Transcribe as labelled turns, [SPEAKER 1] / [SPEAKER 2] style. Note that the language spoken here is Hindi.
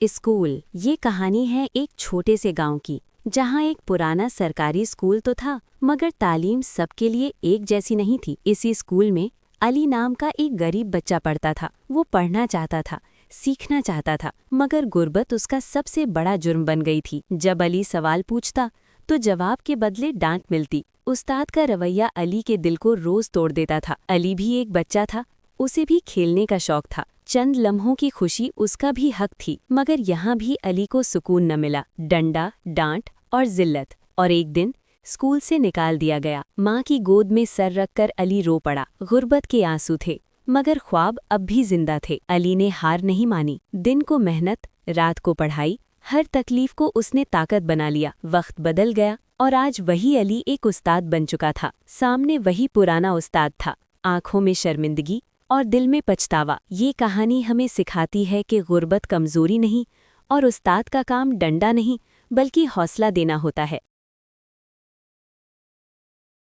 [SPEAKER 1] स्कूल। ये कहानी है एक छोटे से गांव की, जहां एक पुराना सरकारी स्कूल तो था, मगर तालीम सबके लिए एक जैसी नहीं थी। इसी स्कूल में अली नाम का एक गरीब बच्चा पढ़ता था। वो पढ़ना चाहता था, सीखना चाहता था, मगर गुर्बत उसका सबसे बड़ा जुर्म बन गई थी। जब अली सवाल पूछता तो जवाब के बदले डांट मिलती। उस्ताद का रवैया अली के दिल को रोज तोड़ देता था। अली भी एक बच्चा था, उसे भी खेलने का शौक था। चंद लम्हों की खुशी उसका भी हक थी, मगर यहाँ भी अली को सुकून न मिला। डंडा, डांट और जिल्लत। और एक दिन स्कूल से निकाल दिया गया। माँ की गोद में सर रखकर अली रो पड़ा। गुर्बत के आंसू थे, मगर ख्वाब अब भी जिंदा थे। अली ने हार नहीं मानी। दिन को मेहनत, रात को पढ़ाई, हर तकलीफ को उसने ताकत बना लिया। वक्त बदल गया और आज वही अली एक उस्ताद बन चुका था। सामने वही पुराना उस्ताद था, आंखों में शर्मिंदगी और दिल में पछतावा। ये कहानी हमें सिखाती है कि गुर्बत कमजोरी नहीं और उस्ताद का काम डंडा नहीं, बल्कि हौसला देना होता है।